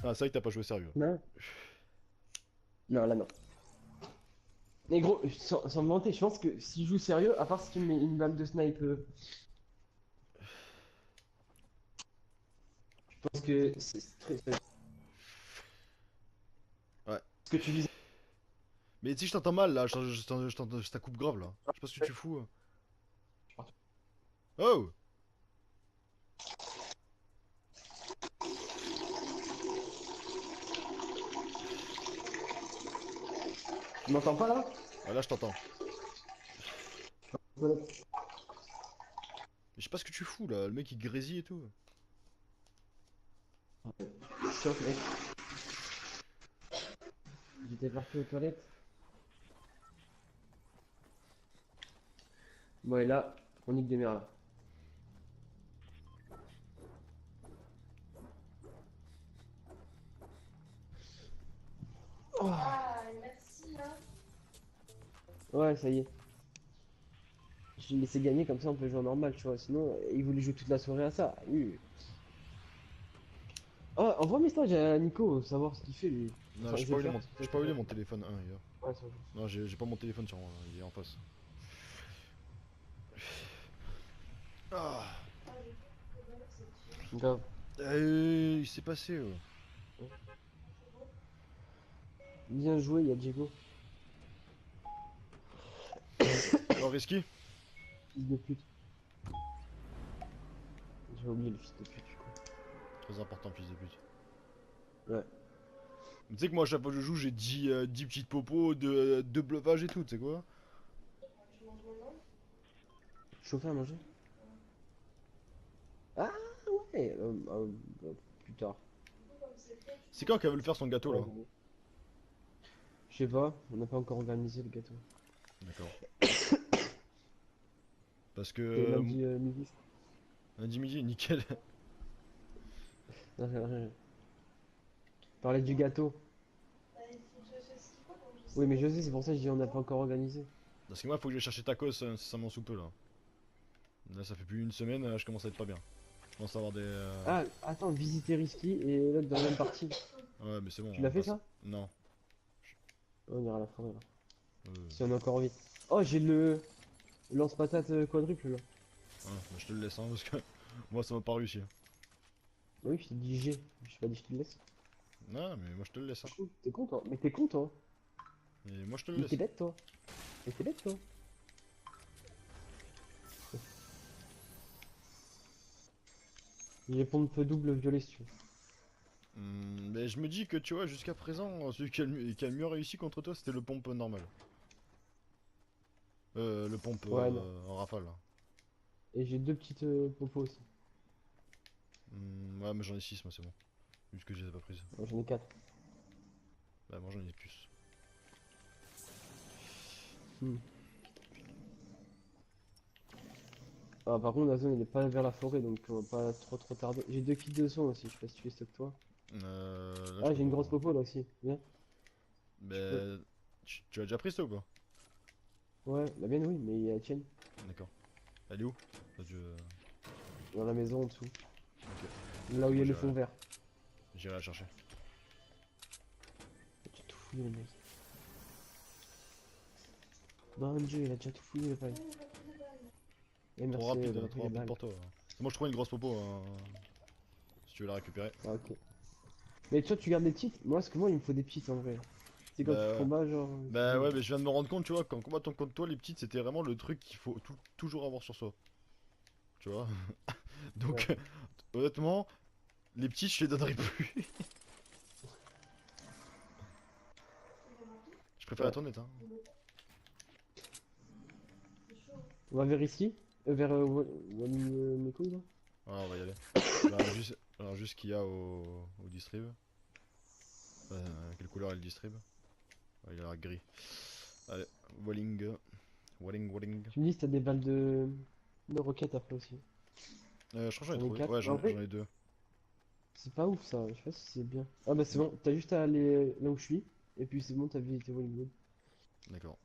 Ah, c'est vrai que t'as pas joué sérieux. Non. Non, là non. Mais gros, sans me vanter, je pense que si je joue sérieux, à part si tu me mets une balle de snipe, je pense que c'est très. Ouais. Ce que tu visais. Mais tu sais, je t'entends mal là, je ta coupe grave là. Je sais pas ce que tu fous. Oh! Tu m'entends pas là? Ah, là, je t'entends. Voilà. Mais je sais pas ce que tu fous là, le mec il grésille et tout. Chauffe, mec. J'étais parti aux toilettes. Bon, et là, on nique des mères là. Oh. Ah, merci, hein. Ouais, ça y est. Je l'ai laissé gagner comme ça, on peut jouer en normal, tu vois. Sinon, il voulait jouer toute la soirée à ça. Oui. Oh, envoie un message à Nico, savoir ce qu'il fait lui. Non, Enfin, je vais le faire. Parce que j'ai peut-être pas eu mon téléphone hier. Ouais, ça joue. Non, j'ai pas mon téléphone sur moi, il est en face. Ah! Ah, j'ai pas de valeur, c'est chiant. Grave. Il s'est passé. Bien joué, il y a Diego. Oh, risqué? Fils de pute. J'ai oublié le fils de pute du coup. Très important, fils de pute. Ouais. Mais tu sais que moi, à chaque fois que je joue, j'ai 10 petites popos, de bluffage et tout, tu sais quoi? Tu manges maintenant? Chauffer à manger? Ouais. Ah ouais, plus tard. Du coup, comme c'est fait, tu C'est manges quand qu'elle pas. veut le faire son gâteau Ouais, là? bon. Je sais pas, on n'a pas encore organisé le gâteau. D'accord. Parce que. C'est lundi midi. Lundi midi, nickel. Non, rien. Parler du gâteau. Bah, il faut que je fasse ce qu'il faut, donc je Oui, sais mais pas je si sais, c'est c'est pour ça que je dis on n'a pas encore organisé. Parce que moi, faut que je vais chercher tacos incessamment sous peu là. Là, ça fait plus une semaine, je commence à être pas bien. Je commence à avoir des. Ah, attends, visiter Risky et l'autre dans la même partie. Ouais, mais c'est bon, Tu on l'as fait passe. ça? Non. On ira à la forêt là. Euh, Si on a encore envie. Oh, j'ai le lance-patate quadruple là. bah, je te le laisse, hein, parce que moi, ça m'a pas réussi. Oui, je t'ai dit G. Je t'ai pas dit je te le laisse. Non, mais moi, je te le laisse. Hein. T'es con toi? Mais t'es con toi? Et moi, je te le Mais t'es laisse. bête toi? Mais t'es bête toi? J'ai pompe double violet si tu veux. Mais je me dis que tu vois, jusqu'à présent, celui qui a le mieux réussi contre toi, c'était le pompe normal. Le pompe Ouais, non. en rafale. Là. Et j'ai deux petites popos aussi. Ouais, mais j'en ai 6 moi, c'est bon. Juste que je les ai pas prises. Moi, j'en ai quatre. Bah, moi, j'en ai plus. Hmm. Ah, par contre, la zone elle est pas vers la forêt donc on va pas trop tarder. J'ai deux kits de soins aussi, je sais pas si tu les stocks toi. Là, je Ah, peux j'ai une pas. grosse popo là aussi. Viens, tu peux. Bah, tu as déjà pris ça ou pas? Ouais, la mienne oui, mais il y a la tienne. D'accord. Elle est où? Dans la maison en dessous. Ok. Là où il y Moi, a le fond vert. j'irai la chercher. Il a déjà tout fouillé le mec. Bon Dieu, il a déjà tout fouillé le paille. Et merci d'avoir pris Trop les rapide balles. pour toi. Hein. Moi, je trouve une grosse popo. Hein, si tu veux la récupérer. Ah, ok. Mais toi tu gardes des petites? Moi, parce que moi il me faut des petites en vrai. C'est quand tu Bah, ouais. combats genre. C'est Bah, bien. ouais, mais je viens de me rendre compte, tu vois, quand combattant contre toi, les petites, c'était vraiment le truc qu'il faut toujours avoir sur soi. Tu vois? Ouais. Donc, honnêtement, les petites, je les donnerai plus. Je préfère la Ouais. tournette, hein. C'est chaud. On va vers ici. Vers Walling Meko là. Ouais, on va y aller. Je vais alors juste ce qu'il y a au distrib. Quelle couleur est le distrib? Ouais, il a l'air gris. Allez, Walling. Walling. Tu me dis si t'as des balles de roquettes après aussi. Je crois que j'en ai J'en ai trouvé. 4. Ouais, En j'en vrai, ai deux. c'est pas ouf ça, je sais pas si c'est bien. Ah bah c'est Mm, bon, t'as juste à aller là où je suis, et puis c'est bon, t'as visité Hollywood. d'accord.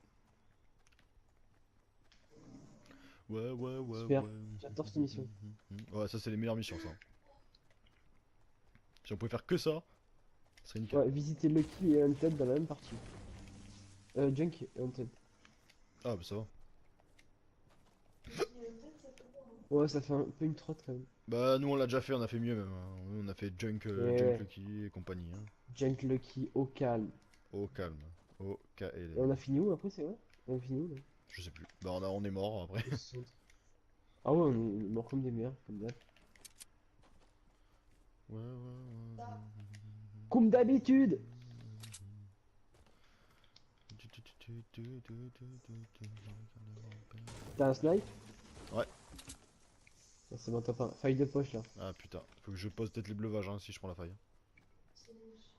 Ouais. Super, j'adore cette mission. Ouais, ça, c'est les meilleures missions, ça. Si on pouvait faire que ça. Ce serait nickel. Ouais, visiter Lucky et Hunted dans la même partie. Junk et Hunted. Ah bah ça va. Il y a une tête, ça fait bon, hein. Ouais, ça fait un peu une trotte quand même. Bah nous on l'a déjà fait, on a fait mieux même, hein. On a fait Junk, Junk Et Lucky et compagnie. Hein. Junk Lucky au calme. Au calme. Au Et on KLM. a fini où après, c'est vrai? On a fini où là? Je sais plus. Bah on est mort après. Au centre. Ah ouais, on est mort comme des merdes, comme d'hab. Ouais, ouais, ouais. Ça, Comme d'habitude! T'as un snipe? Ouais. Ah, c'est bon, top 1. Faille de poche là. Ah putain, faut que je pose peut-être les bleuvages hein, si je prends la faille. c'est louche.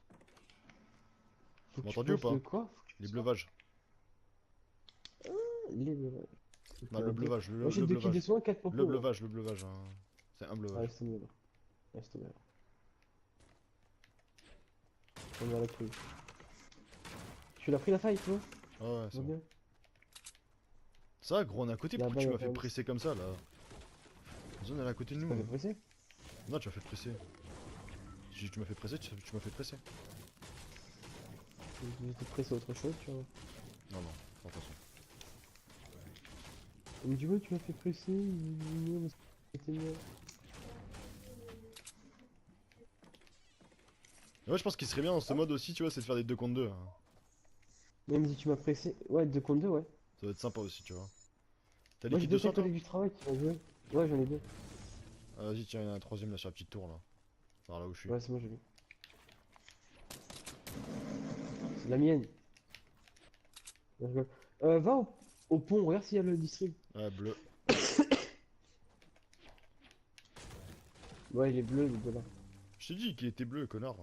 Faut Tu que m'as tu entendu ou postes pas? le quoi? Les bleuvages. Les... Non, le bleuvage, Moi j'ai le 2 kills de bleuvage. soin, 4 popos. Hein. Le bleuvage. Hein. C'est un Ah, bleuvage. laisse tomber là. Laisse tomber là. On va la couille. Tu l'as pris la faille, toi? Ah ouais, Ça c'est va bon. bien. Ça, gros, on est à côté, pourquoi Là-bas, tu il y a m'as quand fait même- presser comme ça là? La zone elle est à côté de nous. T'as fait Hein. presser? Non, tu m'as fait presser. Si tu m'as fait presser, tu m'as fait presser. J'étais pressé autre chose, tu vois. Non, non, sans façon. Il me dit, ouais, tu m'as fait presser. Non, mais c'était mieux. Ouais, je pense qu'il serait bien dans ce mode aussi, tu vois, c'est de faire des 2 contre 2. Hein. Mais il me dit, tu m'as pressé. Ouais, 2 contre 2, ouais. Ça va être sympa aussi, tu vois. T'as Moi les j'ai kits de 2 soin têtes toi? collègues du travail qui vont jouer. Ouais, j'en ai 2. Ah, vas-y, tiens, il y en a un troisième là sur la petite tour là. Par là où je suis. Ouais, c'est moi, j'ai vu. C'est la mienne. Je rigole. Va au pont, regarde s'il y a le district. Ouais, bleu. Ouais, il est bleu, il est de là. Je t'ai dit qu'il était bleu, connard.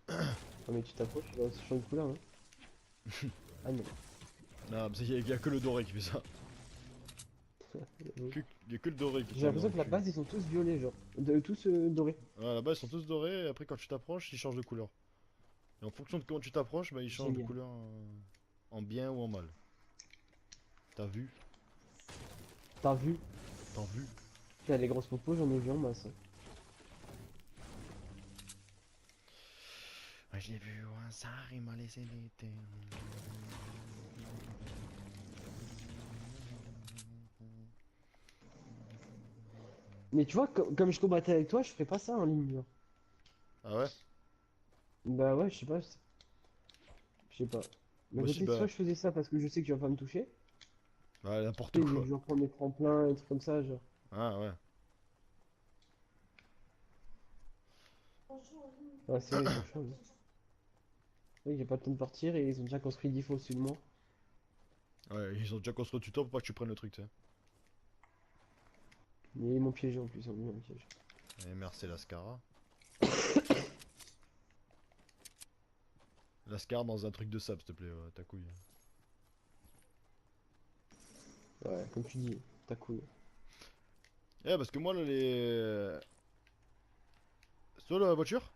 Ah, mais tu t'approches, il va changer de couleur, non? Ah non. Non, il y a que le doré qui fait ça. Il y a que le doré qui J'ai t'a mis dans l'impression le que la cul. base ils sont tous violets, genre. Tous dorés. Ouais, là-bas ils sont tous dorés, et après quand tu t'approches, ils changent de couleur. Et en fonction de comment tu t'approches, bah ils changent J'aime de bien. couleur en bien ou en mal. T'as vu? T'as vu? T'as vu? T'as les grosses popos, j'en ai vu en masse. Hein. Ouais, je l'ai vu au hasard, il m'a laissé l'été. Mais tu vois, comme je combattais avec toi, je ferais pas ça en ligne. Genre. Ah ouais? Bah ouais, je sais pas. Je sais pas. Mais Moi aussi, peut-être soit bah, je faisais ça parce que je sais que tu vas pas me toucher. bah n'importe Tu sais, quoi. je reprends mes tremplins et trucs comme ça, genre. Ah ouais. Bonjour, Ouais, c'est vrai, ils sont chauds. Hein. Oui, j'ai pas le temps de partir et ils ont déjà construit 10 fois au-dessus de moi. Ouais, ils ont déjà construit du temps pour pas que tu prennes le truc, tu sais. Mais ils m'ont piégé en plus, ils m'ont piégé. Et merci Lascara. Lascar dans un truc de sable, s'il te plaît, ta couille. Ouais, comme tu dis, ta couille. Eh, parce que moi, là, les. C'est toi la voiture?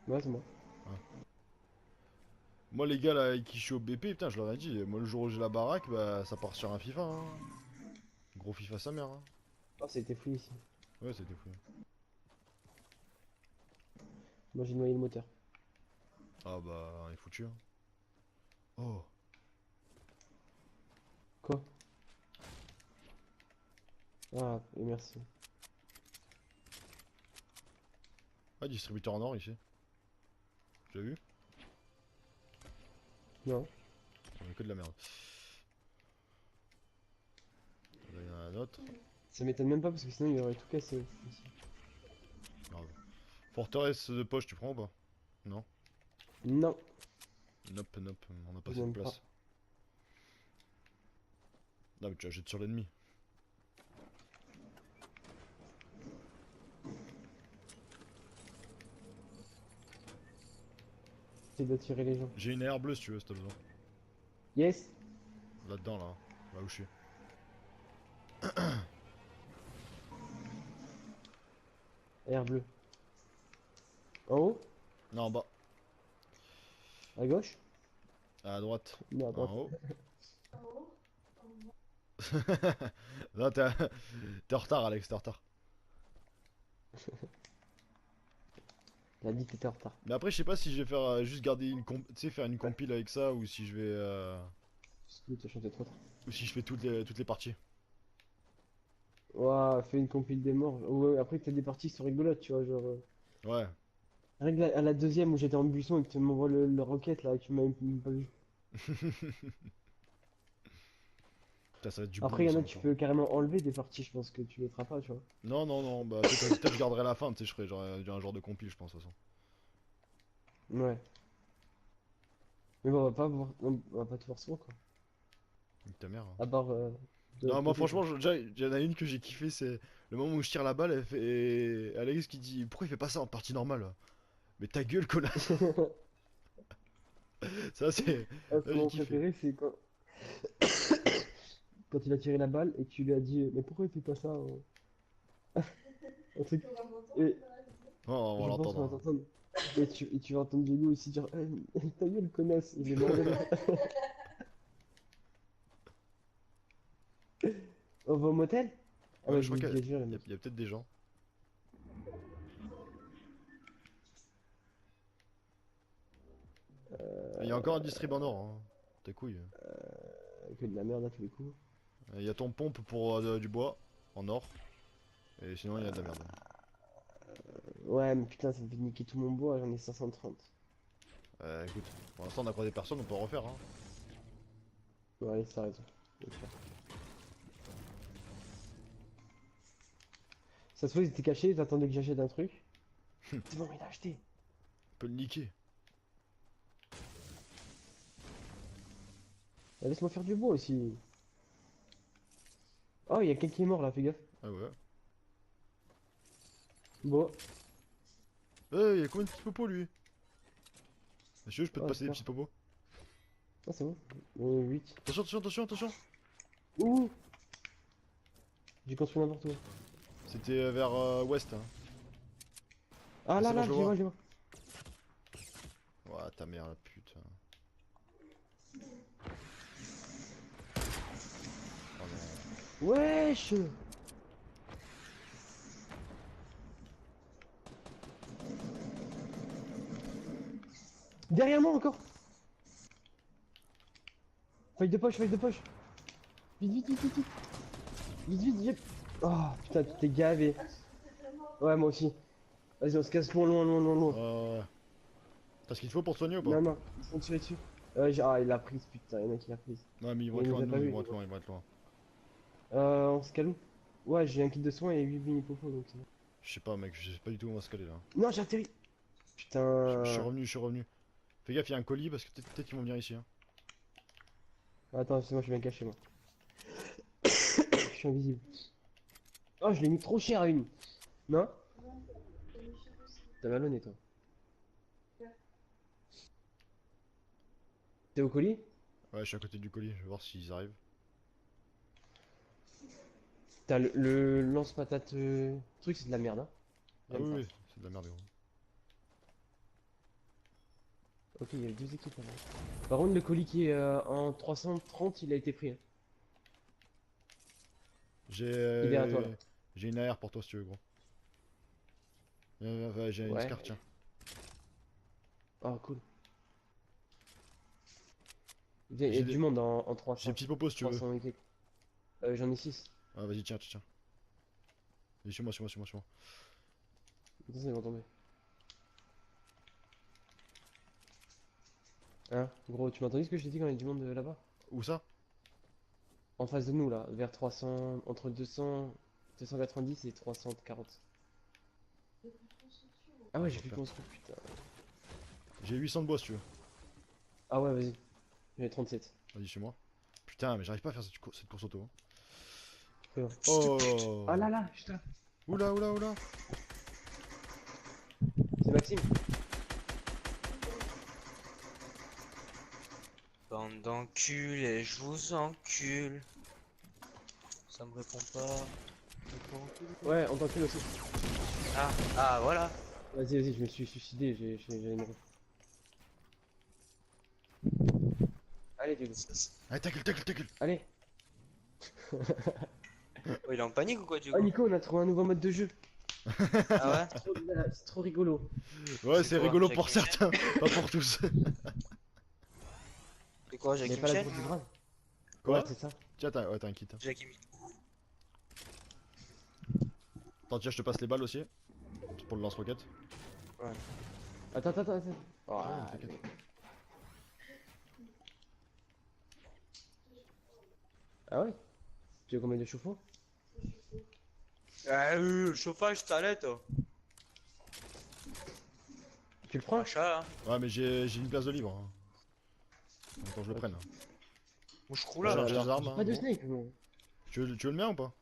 Ouais, c'est moi. Moi, les gars là avec qui je suis au BP, putain, je leur ai dit, moi, le jour où j'ai la baraque, bah, ça part sur un FIFA. Hein. Gros FIFA sa mère. Hein. Oh, c'était fou ici. Ouais, c'était fou. Moi j'ai noyé le moteur. Ah, bah, on est foutu. Hein. Oh, Quoi? Ah, et merci. ah, distributeur en or ici. Tu l'as vu? Non. On a que de la merde. Là, il y en a un autre. Ça m'étonne même pas parce que sinon il aurait tout cassé. Ici. Grave. Forteresse de poche, tu prends ou pas? Non. Non, Nope, nope, on n'a pas je assez de n'aime place. pas. Non, mais tu achètes sur l'ennemi. C'est d'attirer les gens. J'ai une air bleue si tu veux, si t'as besoin. Yes! Là-dedans, là. Là où je suis. Air bleu. En haut? Non, en bas. À gauche? À droite. Non, à droite. En haut. en haut, en bas. Non, t'es en retard, Alex, t'es en retard. Il a dit que t'étais en retard. Mais après, je sais pas si je vais faire juste garder une tu sais, faire une compile avec ça ou si je vais Parce que t'as chanté trop tard. ou si je fais toutes les parties. Ouah, fais une compile des morts. Ouais, après t'as des parties qui sont rigolotes, tu vois, genre. Ouais. Règle à la deuxième où j'étais en buisson et que tu m'envoies le roquette là, et que tu m'as même pas vu. Putain, ça va être du Après, boulot il y en ça a, tu encore. peux carrément enlever des parties, je pense que tu mettras pas, tu vois. Non, non, non, bah peut-être je garderai la fin, tu sais, je ferai genre un genre de compile, je pense, de toute façon. Ouais. Mais bon, on va pas tout voir souvent, quoi. Nique ta mère, hein. À part de Non, l'autre moi côté, quoi. franchement, déjà, il y en a une que j'ai kiffé, c'est le moment où je tire la balle, elle fait... et Alex qui dit pourquoi il fait pas ça en partie normale? Mais ta gueule, connasse! Ça, c'est. Ah, Là, son j'ai moment kiffé. préféré, c'est quand il a tiré la balle et que tu lui as dit, mais pourquoi il fait pas ça? Un truc. On va m'entendre Et dans la vidéo. Oh, on va je pense qu'on va l'entendre, hein. t'entendre. Et tu vas entendre Diego aussi dire, ta gueule, connasse, il est mort de rire. On va au motel? Ah Ouais, ouais, je crois qu'il bien sûr, y a peut-être des gens. Il y a encore un distrib en or, hein. Tes couilles. que de la merde à tous les coups. Il y a ton pompe pour du bois en or. Et sinon, il y a de la merde. Ouais, mais putain, ça me fait niquer tout mon bois, j'en ai 530. Écoute, pour l'instant, on a croisé personne, on peut en refaire, hein. Ouais, ça a raison. Bien sûr. Ça se voit, ils étaient cachés, ils attendaient que j'achète un truc. C'est bon, il a acheté. On peut le niquer. Ah, laisse-moi faire du bois aussi. Oh, il y a quelqu'un qui est mort là, fais gaffe. Ah ouais. Bon, Il y a combien de petits popos lui? Monsieur, je peux te oh, passer des j'espère. petits popos? Ah, c'est bon. 8. Attention, attention, attention, attention! Ouh! J'ai construit n'importe où. C'était vers ouest, hein. Ah Ah, là c'est bon, là, je je le les vois. vois, je les vois. Ouah, ta mère, la putain. Oh non. Wesh! Derrière moi encore! Feuille de poche, feuille de poche! Vite, vite, vite, vite, vite! Vite, vite, vite! Oh putain, tu t'es gavé. Ah, je suis tellement. Ouais, moi aussi. Vas-y, on se casse loin, loin, loin, loin, loin. T'as ce qu'il te faut pour te soigner ou pas? Non, non, ils sont tirés dessus. Ah, il l'a prise, putain, il y en a qui l'a prise. Non, mais ils vont Mais être il loin nous de a nous, pas ils vu. vont être loin, ils vont être loin. On se calme. Ouais, j'ai un kit de soins et 8 mini popo donc c'est bon. Je sais pas, mec, je sais pas du tout où on va se caler là. Non, j'ai atterri! Je suis Putain. revenu, je suis revenu. Fais gaffe, il y a un colis parce que peut-être qu'ils vont venir ici, hein. Attends, c'est moi, je vais bien cacher moi. Je suis invisible. Oh, je l'ai mis trop cher à une. Non? Non, c'est les chiens aussi. T'as mal au nez, toi. Ouais. T'es au colis? Ouais, je suis à côté du colis, je vais voir s'ils arrivent. T'as le lance-patate truc, c'est de la merde, hein. Ah J'aime oui, pas. oui, c'est de la merde, gros. Ok, il y a deux équipes là. Par contre, le colis qui est en 330, il a été pris, hein. J'ai Il est derrière toi là. j'ai une AR pour toi si tu veux, gros. J'ai une Ouais. SCAR, tiens. Oh, cool. Il y J'ai a du des monde en j'ai 300. des petits popos si tu veux. 300 et quelques. J'en ai 6. Ah, vas-y, tiens, tiens, tiens. Vas-y, suis-moi, suis-moi, suis-moi, suis-moi. Attention, ils vont tomber. Hein? Gros, tu m'as entendu ce que je t'ai dit quand il y a du monde là-bas? Où ça? En face de nous là, vers 300, entre 200, 290 et 340. J'ai plus de construction. Ah ouais, Ah, j'ai je pu repère. construire, putain. J'ai 800 de bois si tu veux. Ah ouais, vas-y. J'en ai 37. Vas-y, suis-moi. Putain, mais j'arrive pas à faire cette course auto, hein. Très bien. Oh! Ah là là, putain. Oula, oula, oula! C'est Maxime. Bande d'enculés, je vous encule. Ça me répond pas. Ouais, en tant que aussi. Ah, voilà. Vas-y, vas-y, je me suis suicidé, j'ai une ref. Allez, Diego. Allez, ta gueule, ta gueule, ta gueule! Allez. Oh, il est en panique ou quoi, du Oh, coup? Nico, on a trouvé un nouveau mode de jeu. Ah C'est trop rigolo. Ouais, C'est c'est quoi, rigolo Jackie pour Chan? certains, pas pour tous. C'est quoi, Mais Jackie pas la Chan? grosse du grave. Ouais, Quoi? c'est ça. Tiens, ouais, t'as un kit. Jackie Attends, tiens, je te passe les balles aussi. Pour le lance-roquette. Attends. Oh, Ouais, t'inquiète. ah ouais? Tu veux combien de chauffe-eau? Ah, le chauffage, ça allait, toi. Tu le prends? Achat, hein. Ouais, mais j'ai une place de libre. Hein. Attends, je le prenne. Hein. Mouche Ouais, là. j'ai des armes, J'ai hein, pas de bon. snipe, moi. Tu veux le mien ou pas?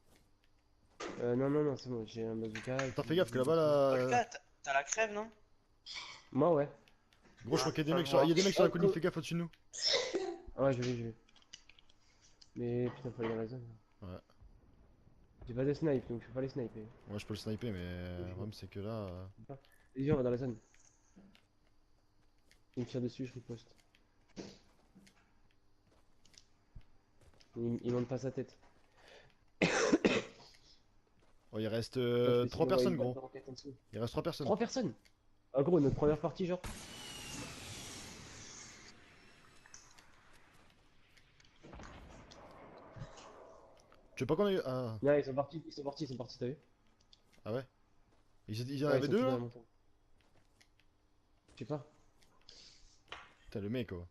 Non, c'est bon, j'ai un bazooka. T'as fait gaffe que là-bas, là. Là, t'as la crève, non? Moi, ouais. Gros, je crois qu'il y a des Enfin, mecs sur... Il y a des mecs sur la Ah, colline, cool. fais gaffe au-dessus de nous. Ah ouais, je l'ai. Mais putain, faut aller dans la zone. Ouais. J'ai pas de snipe, donc je peux pas les sniper. Ouais, je peux le sniper, mais le problème c'est que là. Vas-y, on va dans la zone. Il me tire dessus, je riposte. Il monte pas sa tête. Oh, il reste Putain, je vais 3 essayer d'envoyer personnes, une balle gros. de roquette en dessous. Il reste 3 personnes. 3 personnes? Ah gros, notre première partie, genre. Tu veux pas qu'on ait. Ah, Non, ils sont partis, t'as vu? ah ouais? Il y en Ouais, ils avait sont deux tous dans là? la montagne. Je sais pas. Putain, le mec, quoi.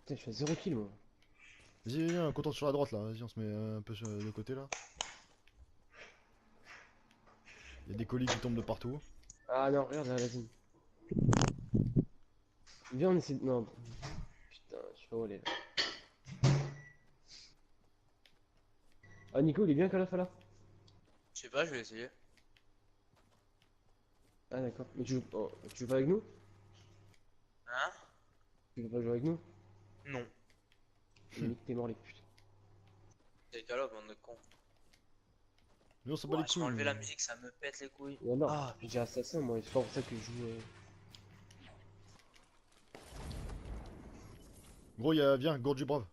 Putain, je suis à 0 kill, moi. Vas-y, viens, on contourne sur la droite là. Vas-y, on se met un peu de côté là. Il y a des colis qui tombent de partout. Ah non, regarde la zone. Viens, on essaie de... Non. Putain, je suis pas où aller là. Ah, Nico, il est bien Call of là? Je sais pas, je vais essayer. Ah d'accord. Mais tu veux pas avec nous? Hein? Tu veux pas jouer avec nous? Non. Nick, t'es mort les putes. C'est Call of, bande de con. Nous, on s'en bat Ouais, les je vais couilles. enlever la musique, ça me pète les couilles. Et alors, Ah, j'ai assassin moi, c'est pas pour ça que je joue. Gros, viens, gourde du brave.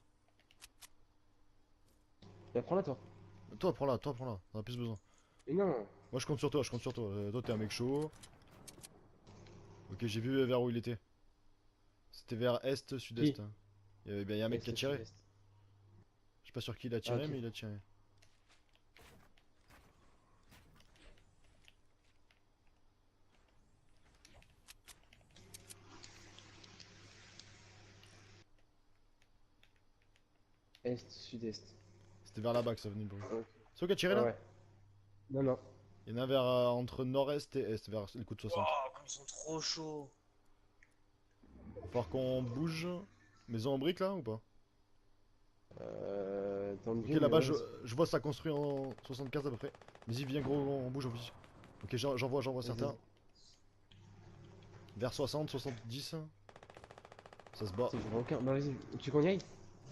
Bah, prends-la toi. Toi, prends-la. On a plus besoin. Mais non. Moi, je compte sur toi, toi, t'es un mec chaud. Ok, j'ai vu vers où il était. C'était vers est, sud-est. Qui? Hein. Il y a un mec qui a tiré. Je suis pas sûr qui il a tiré, Ah, ok. mais il a tiré. Est, sud-est. C'était vers là-bas que ça venait le bruit. Ok. C'est où qui a tiré Ah là? ouais. Non. Il y en a vers entre nord-est et est, vers le coup de 60. oh, comme ils sont trop chauds. Va falloir qu'on bouge. Maison en briques là ou pas? Dans le Ok, vieux, là-bas, mais ouais, je vois ça construit en 75 à peu près. Vas-y, viens gros, on bouge. Ok, j'envoie certains. Vers 60, 70. Ça se bat. c'est- je vois aucun. Bah vas-y, tu qu'on y aille?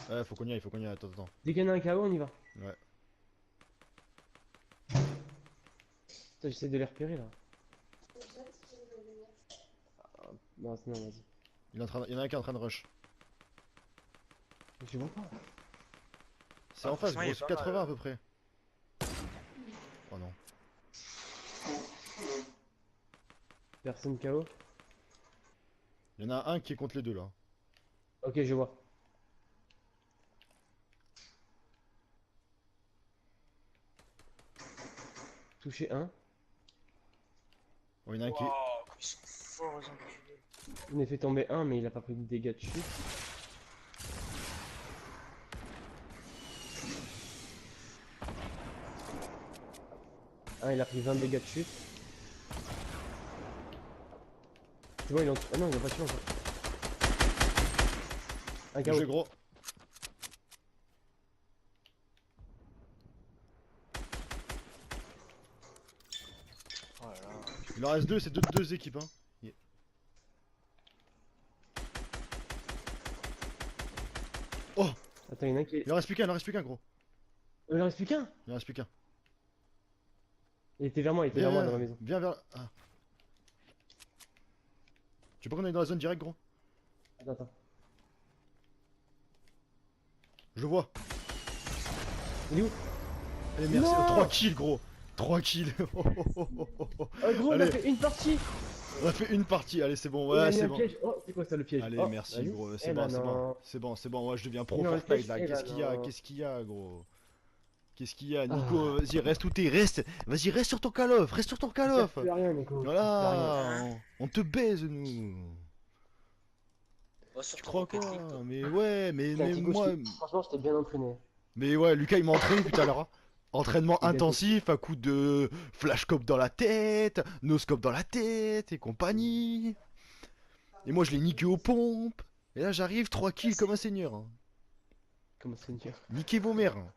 Ouais, faut qu'on y aille. Attends. Dès qu'il y en a un KO, on y va. Ouais. Putain, j'essaie de les repérer là. Comme ça, tu peux venir. Non, vas-y. Il y en a un qui est en train de rush. Mais je vois pas. C'est Ah, en face, franchement, gros, il est c'est pas 80 mal. à peu près. Oh non. Personne KO. Il y en a un qui est contre les deux là. Ok, je vois. Touché un. Oh, il y en a un qui. Wow, comme ils sont forts, les enculés. On a fait tomber un, mais il a pas pris de dégâts de chute. Un, il a pris 20 dégâts de chute. Tu vois, il en... Ah non, il a pas tué encore. Un Bien joué, KO. gros. Oh là là. Il en reste deux, c'est deux équipes. Hein. Oh, Attends, il y en a un qui est... il en reste plus qu'un, gros. Il en reste plus qu'un. Il en reste plus qu'un. Il était vers moi dans la maison. Viens vers. Ah. Tu veux pas qu'on aille dans la zone directe, gros? Attends. Je le vois. Il est où? Allez, merci. Non 3 kills, gros. 3 kills. Oh gros, on a Allez. fait une partie. On a fait une partie, allez c'est bon, Il a ouais mis c'est un bon. piège. Oh, c'est quoi ça le piège? Allez Oh, merci vas-y. gros, Eh c'est bah bon, c'est bon. non. C'est bon, c'est bon, ouais je deviens pro Non, le Fortnite piège, là. eh Qu'est-ce bah qu'il y a? non. Qu'est-ce qu'il y a gros? Qu'est-ce qu'il y a Nico? Ah. Vas-y reste où t'es, reste. Vas-y reste sur ton call off, reste sur ton call Tu sers off. plus à rien, Nico. Tu sers plus à Voilà, rien. on te baise nous. Oh, Tu surtout crois Rocket quoi? League, toi. Mais ouais, Putain, mais Nico, moi. franchement, j'étais bien entraîné. Mais ouais, Lucas il m'a entraîné tout à l'heure, hein. Entraînement Il a intensif à coup de flashcope dans la tête, noscope dans la tête et compagnie. Et moi je l'ai niqué aux pompes. Et là j'arrive 3 kills comme un seigneur, hein. Comment c'est dur. Niquez vos mères, hein.